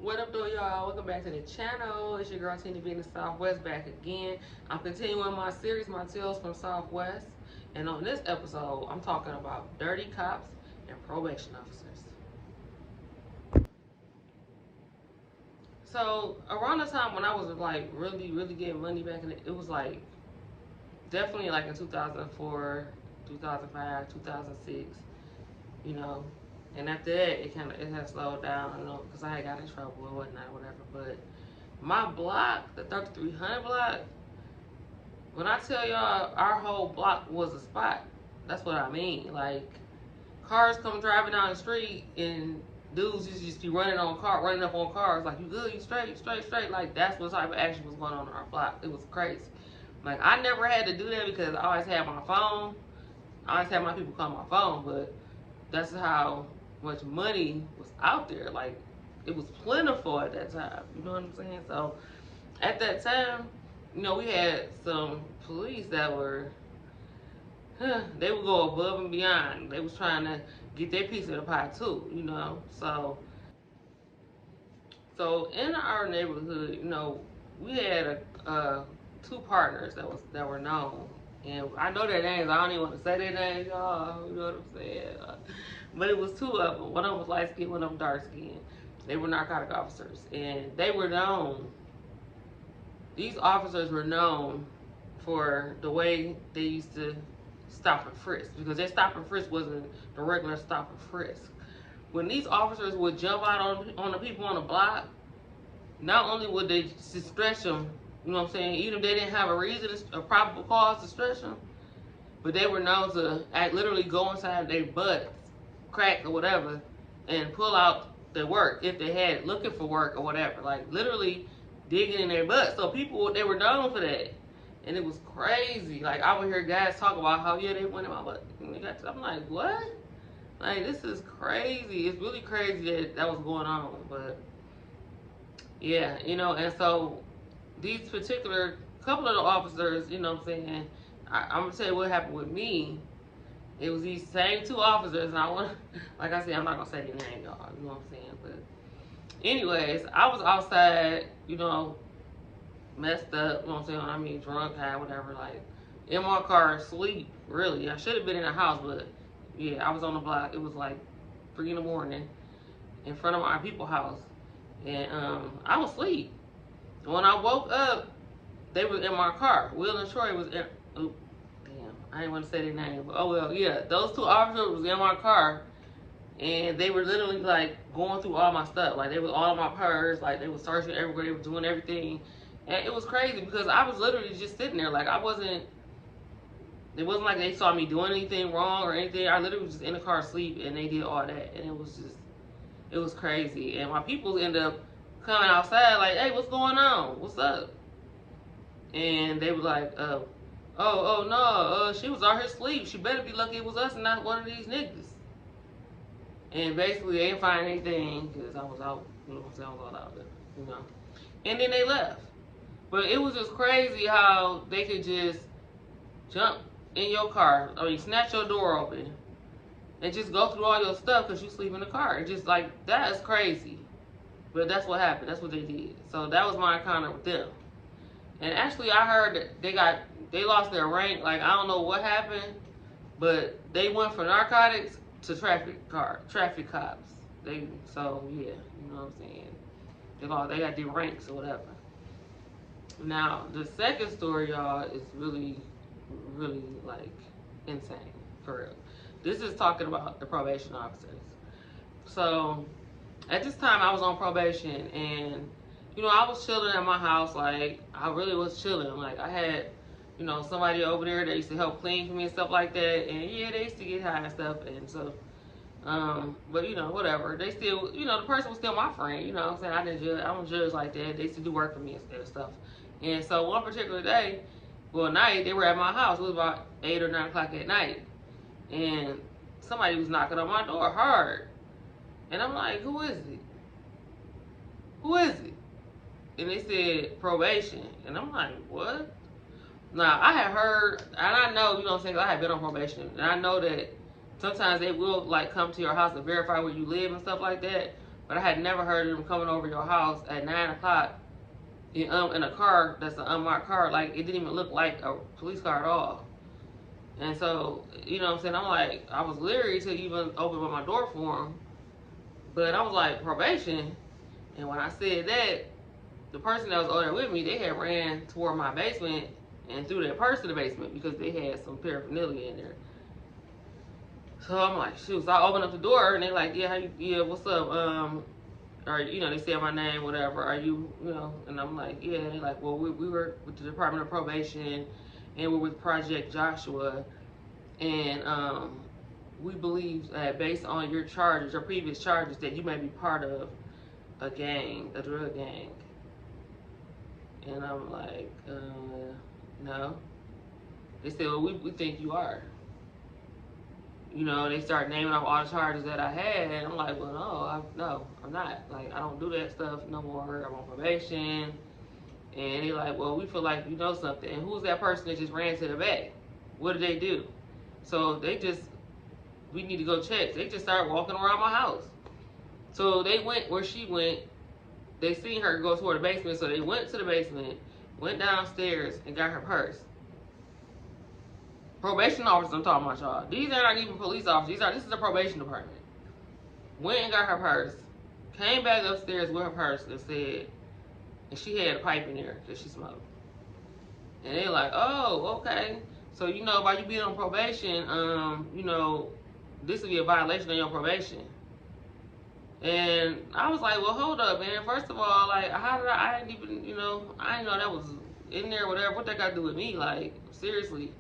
What up, though, y'all? Welcome back to the channel. It's your girl, Bina Southwest, back again. I'm continuing my series, my tales from Southwest. And on this episode, I'm talking about dirty cops and probation officers. So, around the time when I was like really getting money back in it was like definitely like in 2004, 2005, 2006, you know. And after that, it had slowed down, you know, because I had got in trouble or whatnot, whatever. But my block, the 3300 block, when I tell y'all our whole block was a spot, that's what I mean. Like, cars come driving down the street and dudes just be running up on cars, like, you good, you straight, straight. Like, that's what type of action was going on in our block. It was crazy. Like, I never had to do that because I always had my phone. I always had my people call my phone, but that's how much money was out there. Like, it was plentiful at that time. You know what I'm saying? So at that time, you know, we had some police that were, they would go above and beyond. They was trying to get their piece of the pie too, you know. So in our neighborhood, you know, we had two partners that were known. And I know their names. I don't even want to say their names, y'all. You know what I'm saying? But it was two of them. One of them was light skinned, one of them dark skinned. They were narcotic officers, and they were known. These officers were known for the way they used to stop and frisk, because their stop and frisk wasn't the regular stop and frisk. When these officers would jump out on the people on the block, not only would they stretch them, you know what I'm saying, even if they didn't have a reason, a probable cause to stretch them, but they were known to literally go inside their butts, crack or whatever, and pull out their work if they had looking for work or whatever. Like, literally digging in their butt. So people, they were known for that. And it was crazy. Like, I would hear guys talk about how, yeah, they went in my butt. I'm like, what? Like, this is crazy. It's really crazy that was going on. But yeah, you know, and so these particular couple of the officers, you know what I'm saying, I'm gonna tell you what happened with me. It was these same two officers, and like I said, I'm not gonna say their name, y'all, you know what I'm saying, but anyways, I was outside, you know, messed up, you know what I'm saying, I mean, drunk, high, whatever, like, in my car, asleep, really. I should have been in the house, but yeah, I was on the block. It was like 3 in the morning in front of our people's house, and I was asleep. When I woke up, they were in my car. Will and Troy was in. Oh, damn, I didn't want to say their name, but oh well, yeah. Those two officers was in my car, and they were literally like going through all my stuff. Like, they was all in my purse. Like, they were searching everywhere. They were doing everything, and it was crazy because I was literally just sitting there. Like, it wasn't like they saw me doing anything wrong or anything. I literally was just in the car asleep, and they did all that, and it was crazy. And my people ended up coming outside like, hey, what's going on? What's up? And they were like, no, she was out here asleep. She better be lucky it was us and not one of these niggas. And basically, they didn't find anything because I was out, you know what I'm saying, I was all out there, you know. And then they left. But it was just crazy how they could just jump in your car, or you snatch your door open, and just go through all your stuff because you sleep in the car. It's just like, that is crazy. But that's what happened. That's what they did. So that was my encounter with them. And actually, I heard that they lost their rank. Like, I don't know what happened, but they went from narcotics to traffic cops. So yeah, you know what I'm saying. They got their ranks or whatever. Now the second story, y'all, is really like insane, for real. This is talking about the probation officers. So at this time, I was on probation, and you know, I was chilling at my house. Like, I really was chilling. Like, I had, you know, somebody over there that used to help clean for me and stuff like that. And yeah, they used to get high and stuff. And so, but you know, whatever. They still, you know, the person was still my friend. You know what I'm saying? I don't judge like that. They used to do work for me and stuff. And so one particular day, night, they were at my house. It was about 8 or 9 o'clock at night. And somebody was knocking on my door hard. And I'm like, who is it? Who is it? And they said probation. And I'm like, what? Now, I had heard, and I know, you know what I'm saying, I had been on probation. And I know that sometimes they will, like, come to your house to verify where you live and stuff like that. but I had never heard of them coming over your house at 9 o'clock in a car that's an unmarked car. Like, it didn't even look like a police car at all. And so, you know what I'm saying? I'm like, I was leery to even open up my door for him. But I was like, probation. And when I said that, the person that was over there with me, they had ran toward my basement and threw their purse in the basement because they had some paraphernalia in there. So I'm like, shoot. So I opened up the door and they're like, yeah, what's up? Or, you know, they said my name, whatever. Are you, you know? And I'm like, yeah. And they're like, well, we were with the Department of Probation and we're with Project Joshua. And we believe that based on your charges, your previous charges, that you may be part of a gang, a drug gang. And I'm like, no. They said, well, we think you are. You know, they start naming off all the charges that I had. And I'm like, well, no, I'm not. Like, I don't do that stuff no more. I'm on probation. And they're like, well, we feel like you know something. And who's that person that just ran to the back? What did they do? So we need to go check. They just started walking around my house. So they went where she went. They seen her go toward the basement, so they went to the basement, went downstairs, and got her purse. Probation officers, I'm talking about, y'all. These are not even police officers. This is the probation department. Went and got her purse, came back upstairs with her purse and said, and she had a pipe in there that she smoked. And they're like, oh, okay. So, you know, by you being on probation, you know, this would be a violation of your probation. And I was like, well, hold up, man. First of all, like, how did I didn't even, you know, I didn't know that was in there, whatever. What that got to do with me? Like, seriously.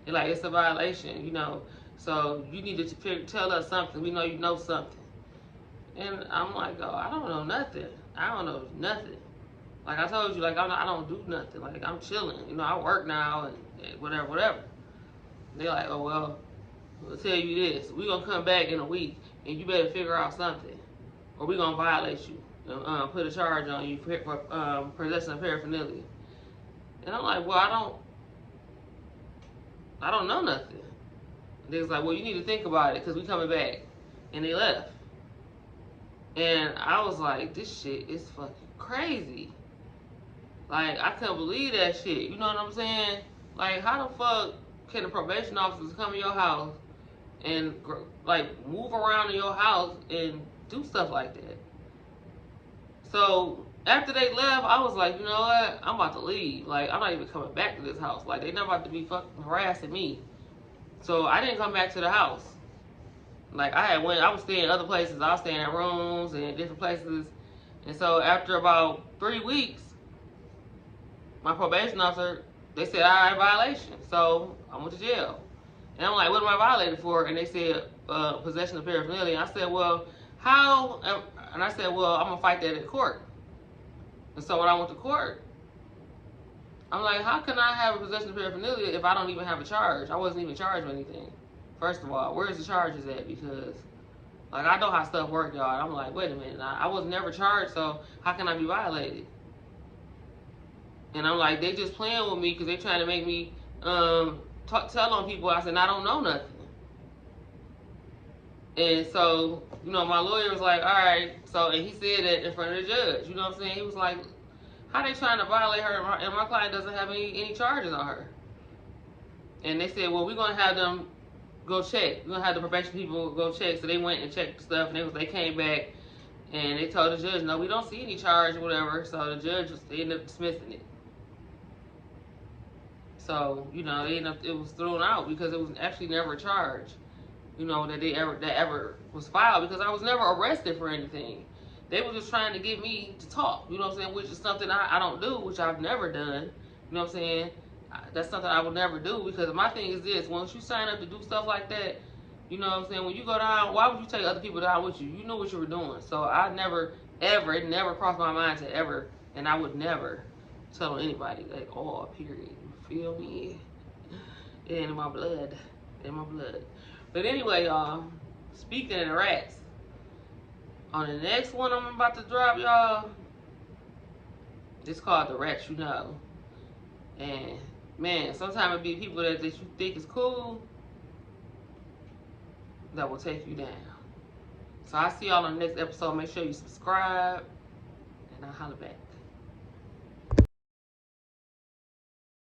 And like, it's a violation, you know. So you need to tell us something. We know you know something. And I'm like, oh, I don't know nothing. I don't know nothing. Like I told you, like, I don't do nothing. Like, I'm chilling. You know, I work now and whatever. They're like, oh, well, we'll tell you this. We're going to come back in a week and you better figure out something. Or we're going to violate you. Put a charge on you for possessing of paraphernalia. And I'm like, well, I don't know nothing. They was like, well, you need to think about it because we coming back. And they left. And I was like, this shit is fucking crazy. Like, I couldn't believe that shit. You know what I'm saying? Like, how the fuck can the probation officers come in your house and, like, move around in your house and do stuff like that? So, after they left, I was like, you know what? I'm about to leave. Like, I'm not even coming back to this house. Like, they not about to be fucking harassing me. So, I didn't come back to the house. Like, I was staying in other places. I was staying in rooms and different places. And so, after about 3 weeks, my probation officer, they said I had a violation. So, I went to jail. And I'm like, what am I violated for? And they said, possession of paraphernalia. And I said, well, how? And I said, well, I'm going to fight that in court. And so when I went to court, I'm like, how can I have a possession of paraphernalia if I don't even have a charge? I wasn't even charged with anything. First of all, where's the charges at? Because, like, I know how stuff works, y'all. I'm like, wait a minute. I was never charged, so how can I be violated? And I'm like, they just playing with me because they trying to make me tell on people. I said, I don't know nothing. And so, you know, my lawyer was like, all right. So, and he said that in front of the judge. You know what I'm saying? He was like, how they trying to violate her and my client doesn't have any charges on her? And they said, well, we're going to have them go check. We're going to have the probation people go check. So they went and checked the stuff, and they came back, and they told the judge, no, we don't see any charge or whatever. So the judge, they ended up dismissing it. So, you know, it was thrown out because it was actually never a charge, you know, that ever was filed, because I was never arrested for anything. They were just trying to get me to talk, you know what I'm saying, which is something I don't do, which I've never done, you know what I'm saying. That's something I would never do, because my thing is this: once you sign up to do stuff like that, you know what I'm saying, when you go down, why would you take other people down with you? You knew what you were doing. So I never, ever, it never crossed my mind to ever, and I would never tell anybody, like, oh, period. Feel me? In my blood. In my blood. But anyway, y'all, speaking of the rats, on the next one I'm about to drop, y'all, it's called The Rats You Know. And, man, sometimes it be people that you think is cool that will take you down. So I'll see y'all on the next episode. Make sure you subscribe, and I'll holler back.